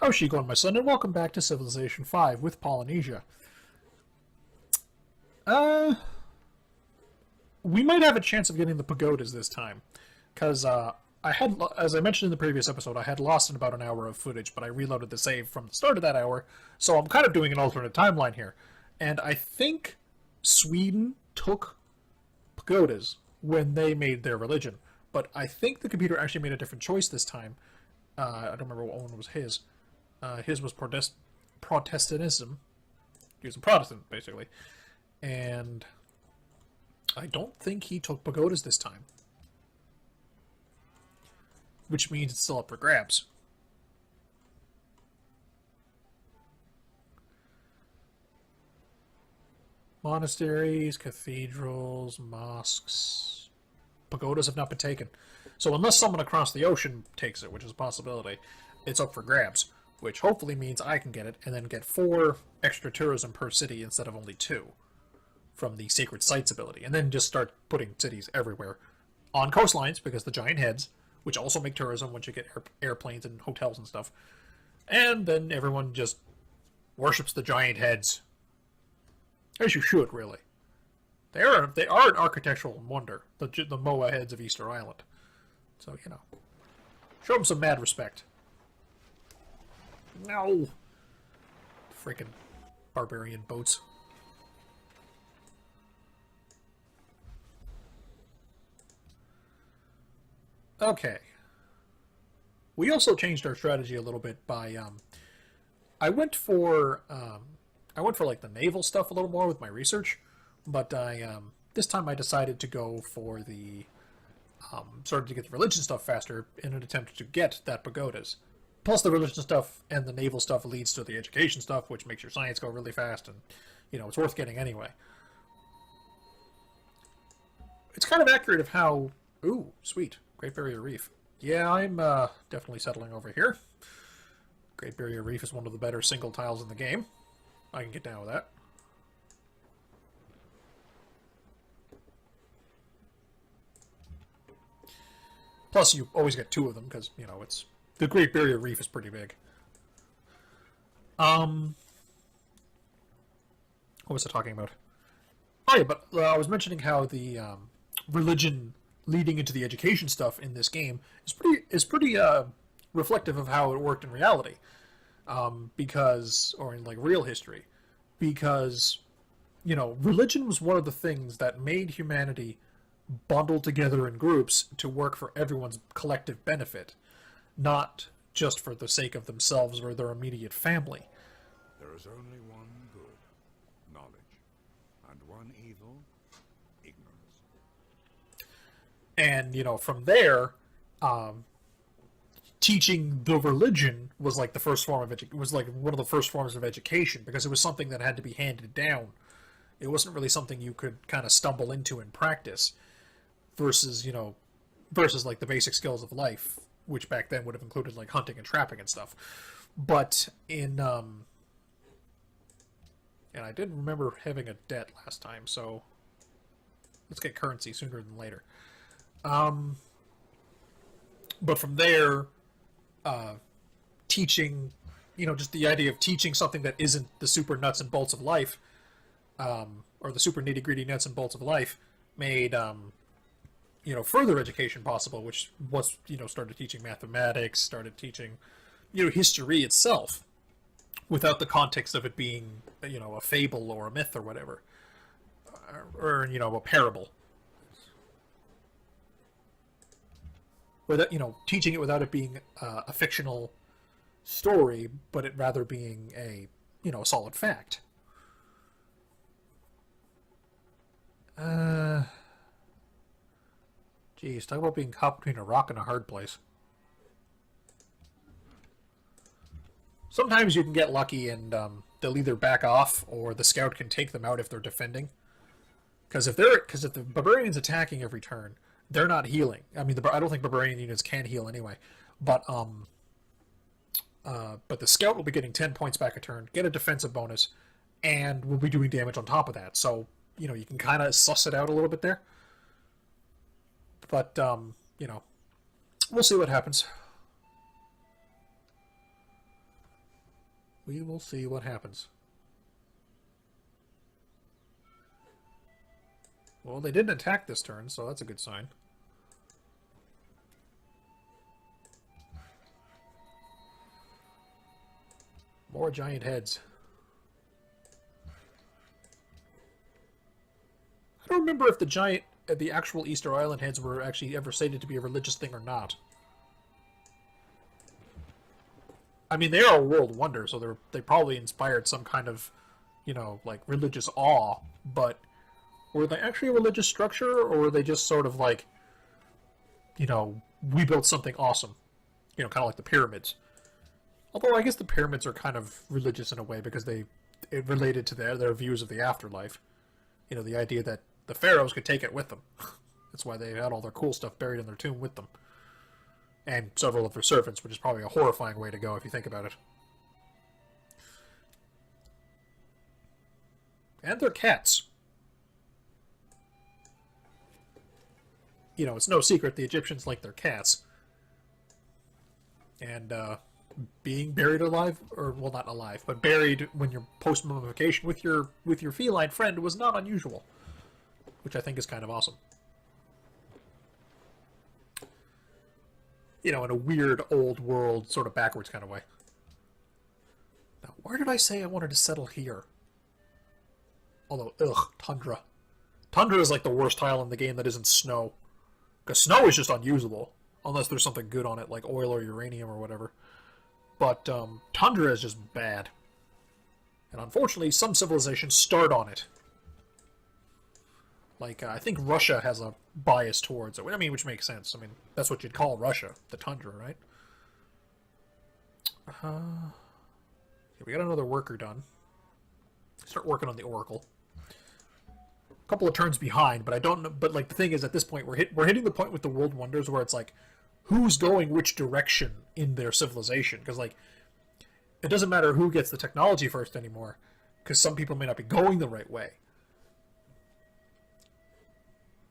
How's she going, my son? And welcome back to Civilization 5 with Polynesia. Uh, we might have a chance of getting the pagodas this time. Because, I had, as I mentioned in the previous episode, I had lost in about an hour of footage, but I reloaded the save from the start of that hour, so I'm kind of doing an alternate timeline here. And I think Sweden took pagodas when they made their religion. But I think the computer actually made a different choice this time. I don't remember what one was his. His was Protestantism. He was a Protestant, basically. And I don't think he took pagodas this time. Which means it's still up for grabs. Monasteries, cathedrals, mosques. Pagodas have not been taken. So unless someone across the ocean takes it, which is a possibility, it's up for grabs. Which hopefully means I can get it, and then get 4 extra tourism per city instead of only 2 from the Sacred Sites ability. And then just start putting cities everywhere. On coastlines, because the giant heads, which also make tourism once you get airplanes and hotels and stuff. And then everyone just worships the giant heads. As you should, really. They are an architectural wonder, the Moa heads of Easter Island. So, you know, show them some mad respect. No! Freaking barbarian boats. Okay. We also changed our strategy a little bit by, I went for like the naval stuff a little more with my research, but this time I decided to go for the, started to get the religion stuff faster in an attempt to get that pagodas. Plus, the religion stuff and the naval stuff leads to the education stuff, which makes your science go really fast, and, you know, it's worth getting anyway. It's kind of accurate of how... Ooh, sweet. Great Barrier Reef. Yeah, I'm definitely settling over here. Great Barrier Reef is one of the better single tiles in the game. I can get down with that. Plus, you always get 2 of them, because, you know, it's... The Great Barrier Reef is pretty big. What was I talking about? Oh yeah, but I was mentioning how the religion leading into the education stuff in this game is pretty reflective of how it worked in reality, or in like real history, because you know religion was one of the things that made humanity bundle together in groups to work for everyone's collective benefit, not just for the sake of themselves or their immediate family. There is only one good, knowledge, and one evil, ignorance. And, you know, from there, teaching the religion was like the first form of was like one of the first forms of education, because it was something that had to be handed down. It wasn't really something you could kind of stumble into in practice, versus like the basic skills of life, which back then would have included like hunting and trapping and stuff. But in and I did remember having a debt last time, so let's get currency sooner than later. But from there, teaching, you know, just the idea of teaching something that isn't the super nuts and bolts of life, or the super nitty-gritty nuts and bolts of life, made, you know, further education possible, which was, you know, started teaching mathematics, started teaching, you know, history itself, without the context of it being, you know, a fable or a myth or whatever, or you know, a parable. Without, you know, teaching it without it being a fictional story, but it rather being a, you know, a solid fact. Geez, talk about being caught between a rock and a hard place. Sometimes you can get lucky and they'll either back off or the scout can take them out if they're defending. Because if the barbarian's attacking every turn, they're not healing. I mean, I don't think barbarian units can heal anyway. But the scout will be getting 10 points back a turn, get a defensive bonus, and will be doing damage on top of that. So, you know, you can kind of suss it out a little bit there. But, you know, we'll see what happens. We will see what happens. Well, they didn't attack this turn, so that's a good sign. More giant heads. I don't remember if the actual Easter Island heads were actually ever stated to be a religious thing or not. I mean, they are a world wonder, so they probably inspired some kind of, like religious awe. But were they actually a religious structure, or were they just sort of like, we built something awesome, kind of like the pyramids? Although I guess the pyramids are kind of religious in a way because it related to their views of the afterlife. The idea that the pharaohs could take it with them. That's why they had all their cool stuff buried in their tomb with them. And several of their servants, which is probably a horrifying way to go if you think about it. And their cats. It's no secret the Egyptians like their cats. And, being buried alive, or, well, not alive, but buried when you're post-mummification with your feline friend was not unusual. Which I think is kind of awesome. In a weird, old world, sort of backwards kind of way. Now, where did I say I wanted to settle here? Although, tundra. Tundra is like the worst tile in the game that isn't snow. Because snow is just unusable. Unless there's something good on it, like oil or uranium or whatever. But, tundra is just bad. And unfortunately, some civilizations start on it. Like, I think Russia has a bias towards it. I mean, which makes sense. I mean, that's what you'd call Russia, the tundra, right? Okay, we got another worker done. Start working on the Oracle. A couple of turns behind, but I don't know. But, like, the thing is, at this point, we're hitting the point with the World Wonders where it's like, who's going which direction in their civilization? Because, like, it doesn't matter who gets the technology first anymore, because some people may not be going the right way.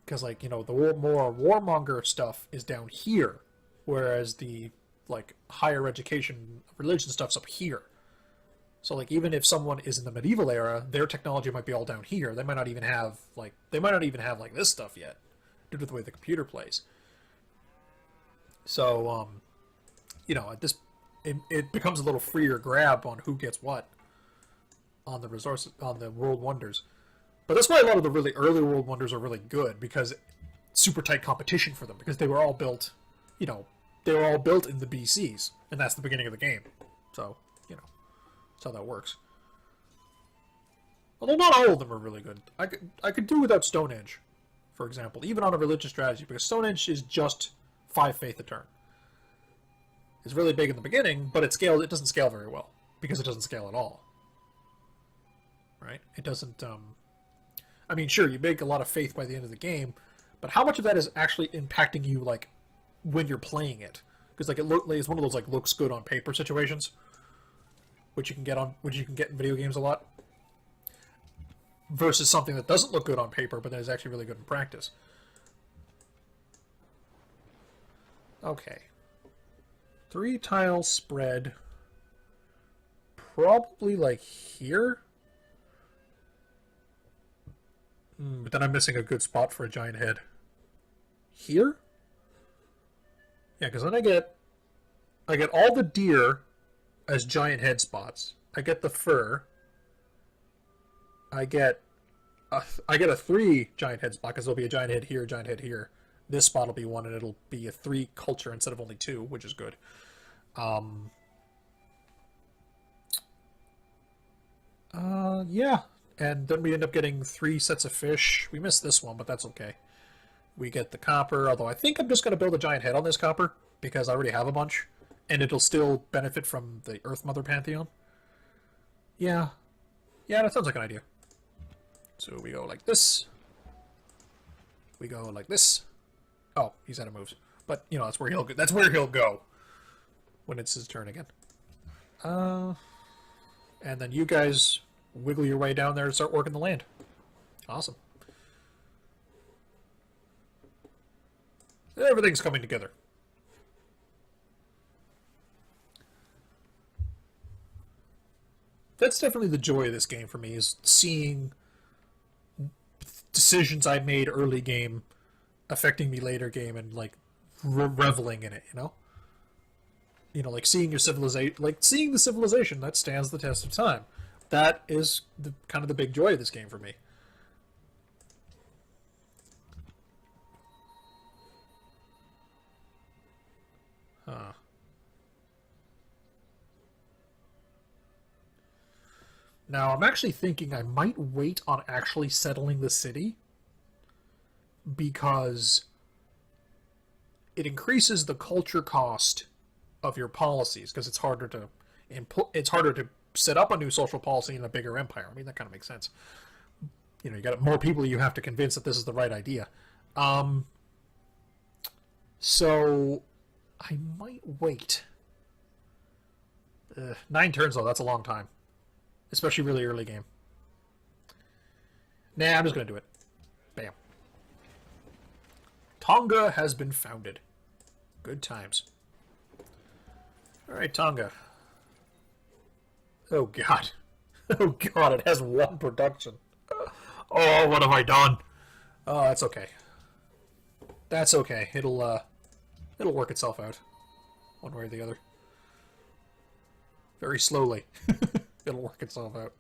Because, like, the more warmonger stuff is down here, whereas the, like, higher education religion stuff's up here. So, like, even if someone is in the medieval era, their technology might be all down here. They might not even have, like, this stuff yet, due to the way the computer plays. So, at this, it becomes a little freer grab on who gets what on the resources, on the World Wonders. But that's why a lot of the really early World Wonders are really good, because super tight competition for them, because they were all built, they were all built in the BCs, and that's the beginning of the game. So, that's how that works. Although not all of them are really good. I could do without Stonehenge, for example, even on a religious strategy, because Stonehenge is just 5 faith a turn. It's really big in the beginning, but it doesn't scale very well, because it doesn't scale at all. Right? It doesn't, I mean, sure, you make a lot of faith by the end of the game, but how much of that is actually impacting you, like, when you're playing it? Because, like, it's one of those, like, looks good on paper situations, which you can get in video games a lot, versus something that doesn't look good on paper, but that is actually really good in practice. Okay. 3 tile spread. Probably, like, here? But then I'm missing a good spot for a giant head. Here? Yeah, because then I get all the deer as giant head spots. I get the fur. I get a 3 giant head spot, because there'll be a giant head here, a giant head here. This spot will be 1, and it'll be a 3 culture instead of only 2, which is good. Yeah. And then we end up getting 3 sets of fish. We missed this one, but that's okay. We get the copper, although I think I'm just going to build a giant head on this copper, because I already have a bunch, and it'll still benefit from the Earth Mother Pantheon. Yeah. Yeah, that sounds like an idea. So we go like this. We go like this. Oh, he's out of moves. But, that's where he'll go when it's his turn again. And then you guys wiggle your way down there and start working the land. Awesome. Everything's coming together. That's definitely the joy of this game for me, is seeing decisions I made early game affecting me later game and like reveling in it. Like seeing your civilization, like seeing the civilization that stands the test of time. That is kind of the big joy of this game for me. Huh. Now, I'm actually thinking I might wait on actually settling the city because it increases the culture cost of your policies because it's harder to set up a new social policy in a bigger empire. I mean, that kind of makes sense. You got more people you have to convince that this is the right idea. So I might wait. 9 turns though, that's a long time. Especially really early game. Nah, I'm just going to do it. Bam. Tonga has been founded. Good times. Alright, Tonga. Oh, God. Oh, God, it has 1 production. Oh, what have I done? Oh, that's okay. That's okay. It'll work itself out. One way or the other. Very slowly. It'll work itself out.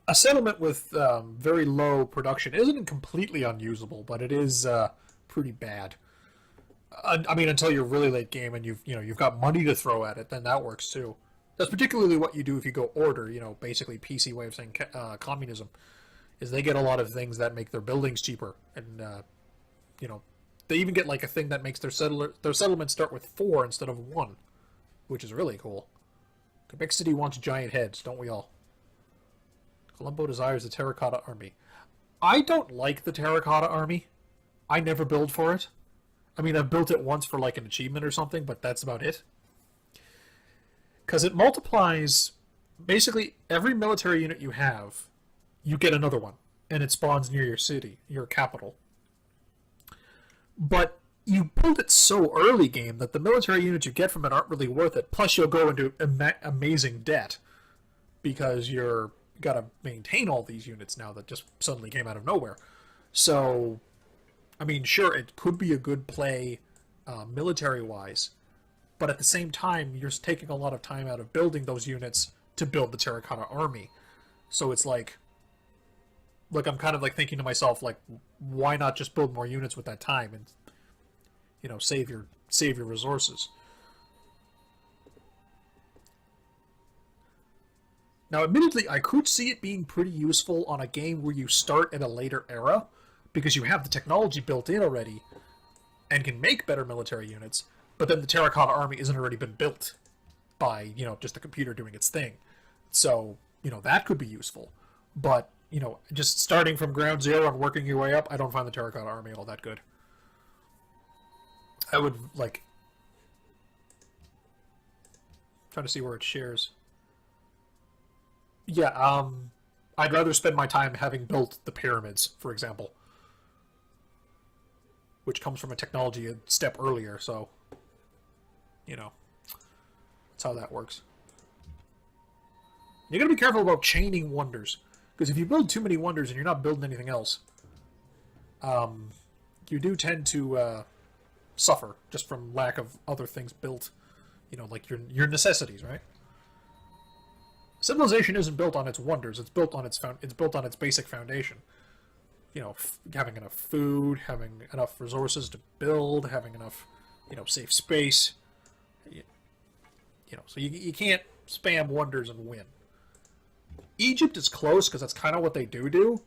A settlement with very low production isn't completely unusable, but it is pretty bad. I mean, until you're really late game and you've got money to throw at it, then that works too. That's particularly what you do if you go order. Basically PC way of saying communism is they get a lot of things that make their buildings cheaper, and they even get like a thing that makes their settlements start with 4 instead of 1, which is really cool. Quebec City wants giant heads, don't we all? Colombo desires a terracotta army. I don't like the terracotta army. I never build for it. I mean, I've built it once for like an achievement or something, but that's about it. Because it multiplies basically every military unit you have, you get another one, and it spawns near your city, your capital. But you build it so early game that the military units you get from it aren't really worth it. Plus, you'll go into amazing debt because you're got to maintain all these units now that just suddenly came out of nowhere. So, I mean, sure, it could be a good play military-wise, but at the same time, you're taking a lot of time out of building those units to build the terracotta army. So it's like I'm kind of like thinking to myself, like, why not just build more units with that time and save your resources. Now, admittedly, I could see it being pretty useful on a game where you start at a later era because you have the technology built in already and can make better military units, but then the terracotta army isn't already been built by, just the computer doing its thing. So, that could be useful. But, just starting from ground zero and working your way up, I don't find the terracotta army all that good. I would, trying to see where it shares. Yeah, I'd rather spend my time having built the pyramids, for example. Which comes from a technology a step earlier, so, that's how that works. You gotta be careful about chaining wonders, because if you build too many wonders and you're not building anything else, you do tend to suffer just from lack of other things built, like your necessities, right? Civilization isn't built on its wonders; it's built on its basic foundation. Having enough food, having enough resources to build, having enough, safe space. So you can't spam wonders and win. Egypt is close because that's kind of what they do.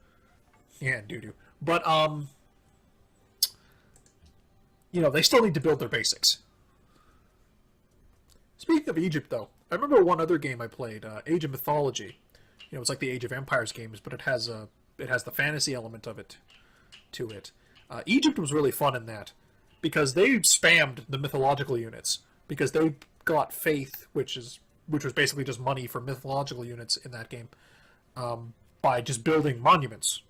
Yeah, do. But they still need to build their basics. Speaking of Egypt, though, I remember one other game I played, Age of Mythology. It's like the Age of Empires games, but it has the fantasy element of it to it. Egypt was really fun in that because they spammed the mythological units because they got faith, which was basically just money for mythological units in that game, by just building monuments.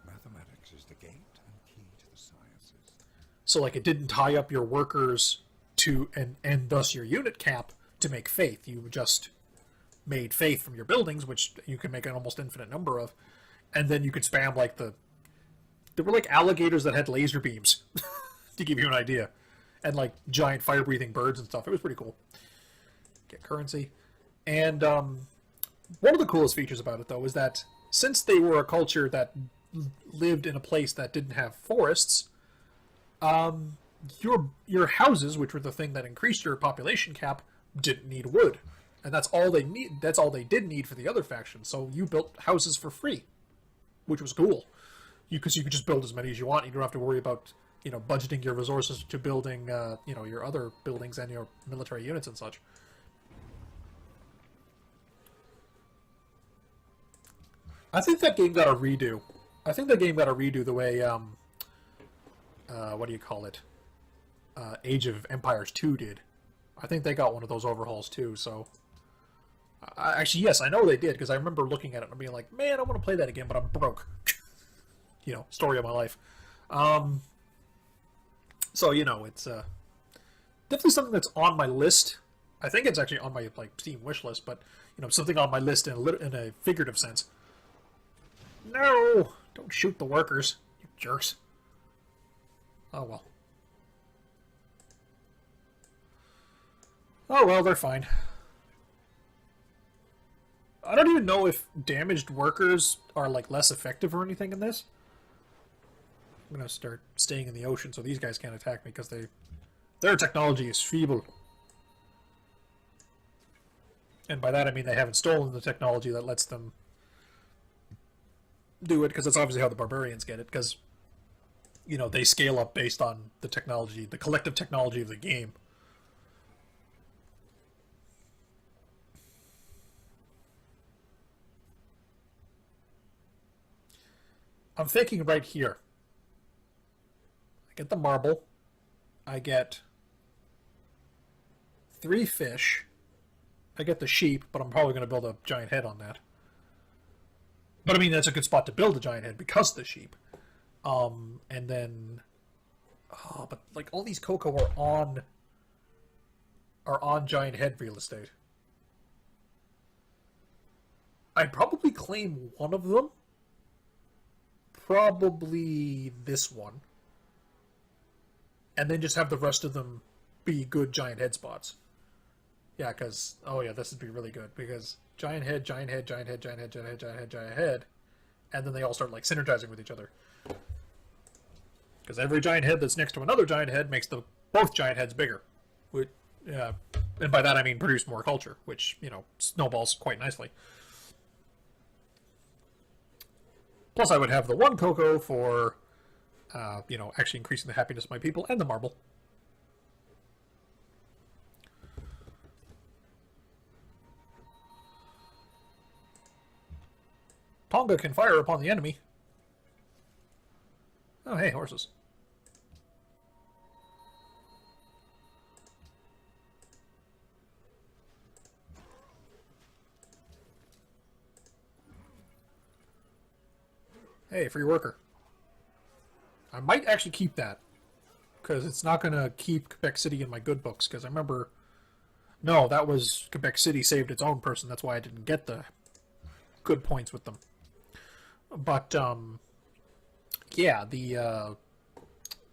Mathematics is the gate and key to the sciences. So it didn't tie up your workers and thus your unit cap to make faith. You just made faith from your buildings, which you can make an almost infinite number of, and then you could spam like there were like alligators that had laser beams to give you an idea, and like giant fire breathing birds and stuff. It was pretty cool. Get currency, and one of the coolest features about it though is that since they were a culture that lived in a place that didn't have forests, your houses, which were the thing that increased your population cap, didn't need wood, and that's all they need. That's all they did need for the other faction. So you built houses for free, which was cool. Because you could just build as many as you want. You don't have to worry about budgeting your resources to building your other buildings and your military units and such. I think that game got a redo. I think that game got a redo the way what do you call it? Age of Empires 2 did. I think they got one of those overhauls too. So, actually, yes, I know they did because I remember looking at it and being like, "Man, I want to play that again, but I'm broke." Story of my life. So it's definitely something that's on my list. I think it's actually on my Steam wish list, but something on my list in a figurative sense. No, don't shoot the workers, you jerks. Oh well. Oh well, they're fine. I don't even know if damaged workers are less effective or anything in this. I'm gonna start staying in the ocean so these guys can't attack me because their technology is feeble. And by that I mean they haven't stolen the technology that lets them do it, because that's obviously how the barbarians get it, because they scale up based on the technology, the collective technology of the game. I'm thinking right here. I get the marble. I get 3 fish. I get the sheep, but I'm probably going to build a giant head on that. But I mean, that's a good spot to build a giant head because of the sheep. And then, but all these cocoa are on giant head real estate. I'd probably claim one of them. Probably this one. And then just have the rest of them be good giant head spots. Yeah, because, this would be really good, because giant head, giant head, giant head, giant head, giant head, giant head, giant head, and then they all start synergizing with each other. Because every giant head that's next to another giant head makes both giant heads bigger. And by that I mean produce more culture, which, snowballs quite nicely. Plus I would have the 1 cocoa for, actually increasing the happiness of my people, and the marble. Tonga can fire upon the enemy. Oh, hey, horses. Hey, free worker. I might actually keep that, because it's not going to keep Quebec City in my good books, because I remember... No, that was Quebec City saved its own person, that's why I didn't get the good points with them. But, yeah, the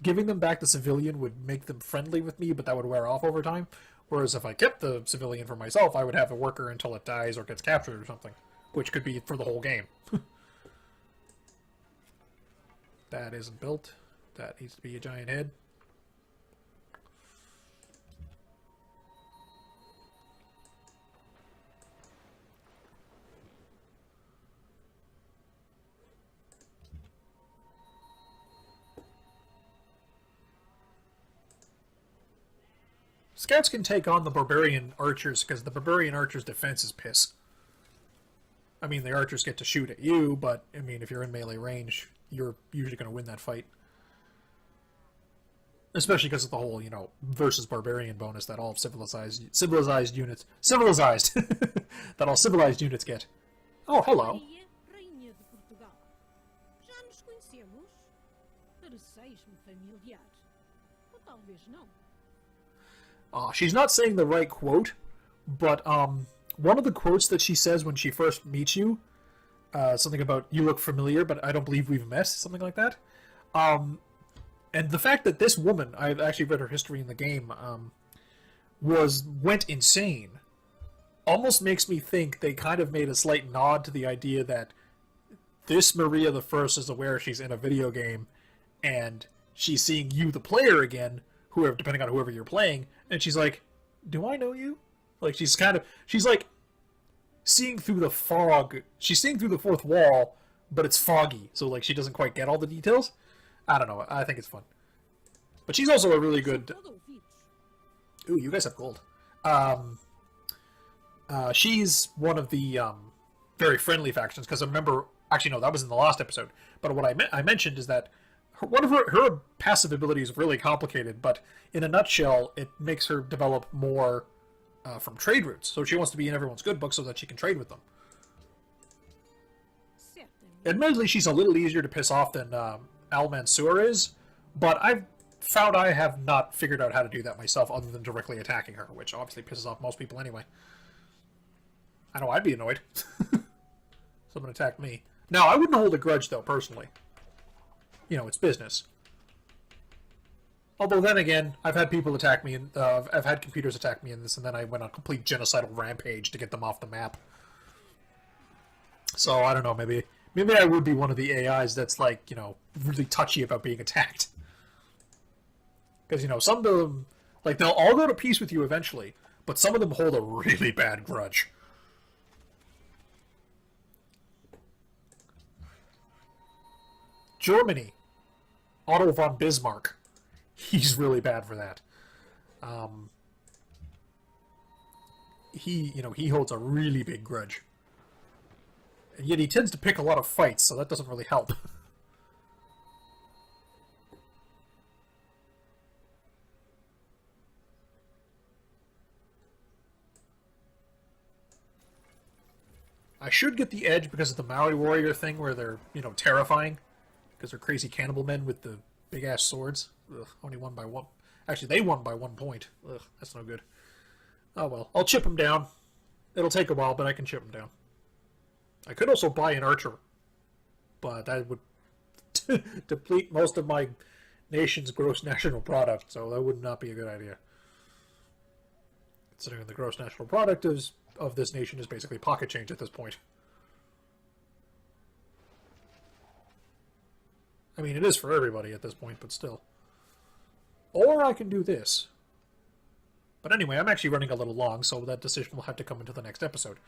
giving them back the civilian would make them friendly with me, but that would wear off over time. Whereas if I kept the civilian for myself, I would have a worker until it dies or gets captured or something, which could be for the whole game. That isn't built. That needs to be a giant head. Scouts can take on the barbarian archers because the barbarian archers' defense is piss. I mean, the archers get to shoot at you, but I mean, if you're in melee range, you're usually going to win that fight. Especially because of the whole, versus barbarian bonus that all civilized units that all civilized units get. Oh, hello. She's not saying the right quote, but one of the quotes that she says when she first meets you, something about "you look familiar, but I don't believe we've met," something like that. And the fact that this woman, I've actually read her history in the game, went insane, almost makes me think they kind of made a slight nod to the idea that this Maria the First is aware she's in a video game, and she's seeing you, the player, again, whoever, depending on whoever you're playing, and she's like, "Do I know you?" Like she's like seeing through the fog. She's seeing through the fourth wall, but it's foggy, so like she doesn't quite get all the details. I don't know. I think it's fun, but she's also a really good. Ooh, you guys have gold. She's one of the very friendly factions, because I remember. Actually, no, that was in the last episode. But what I mentioned is that one of her passive abilities is really complicated, but in a nutshell, it makes her develop more from trade routes. So she wants to be in everyone's good book so that she can trade with them. Admittedly, she's a little easier to piss off than Al Mansour is, but I've found I have not figured out how to do that myself other than directly attacking her, which obviously pisses off most people anyway. I know I'd be annoyed. Someone attacked me. Now, I wouldn't hold a grudge, though, personally. You know, it's business. Although, then again, I've had people attack me, and I've had computers attack me in this, and then I went on a complete genocidal rampage to get them off the map. So, I don't know, maybe I would be one of the AIs that's, like, you know, really touchy about being attacked. Because, you know, some of them, like, they'll all go to peace with you eventually, but some of them hold a really bad grudge. Germany. Otto von Bismarck. He's really bad for that. He holds a really big grudge. And yet he tends to pick a lot of fights, so that doesn't really help. I should get the edge because of the Maori warrior thing where they're, you know, terrifying. Because they're crazy cannibal men with the big-ass swords. Ugh, only won by one. Actually, they won by 1 point. Ugh, that's no good. Oh well. I'll chip them down. It'll take a while, but I can chip them down. I could also buy an archer. But that would deplete most of my nation's gross national product, so that would not be a good idea. Considering the gross national product of this nation is basically pocket change at this point. I mean, it is for everybody at this point, but still. Or I can do this. But anyway, I'm actually running a little long, so that decision will have to come into the next episode.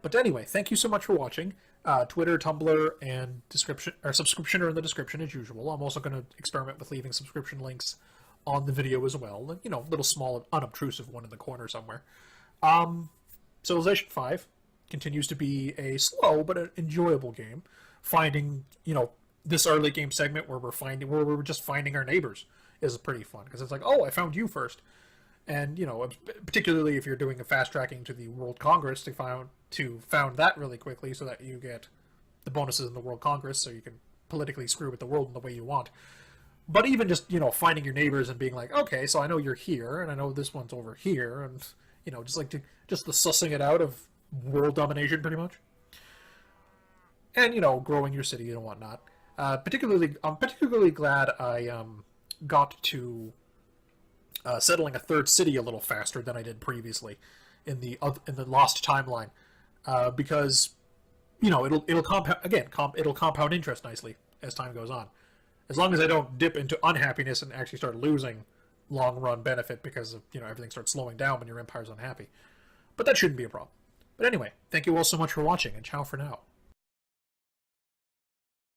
But anyway, thank you so much for watching. Twitter, Tumblr, and subscription are in the description as usual. I'm also going to experiment with leaving subscription links on the video as well. You know, a little small, unobtrusive one in the corner somewhere. Civilization 5 continues to be a slow but an enjoyable game. Finding, you know, this early game segment where we're just finding our neighbors is pretty fun, because it's like, oh, I found you first. And, you know, particularly if you're doing a fast tracking to the World Congress to found that really quickly so that you get the bonuses in the World Congress so you can politically screw with the world in the way you want. But even just, you know, finding your neighbors and being like, okay, so I know you're here and I know this one's over here, and, you know, just the sussing it out of world domination pretty much. And, you know, growing your city and whatnot. I'm particularly glad I got to settling a third city a little faster than I did previously in the Lost timeline, because, you know, it'll compound interest nicely as time goes on, as long as I don't dip into unhappiness and actually start losing long run benefit because of, you know, everything starts slowing down when your empire's unhappy. But that shouldn't be a problem. But anyway, thank you all so much for watching, and ciao for now.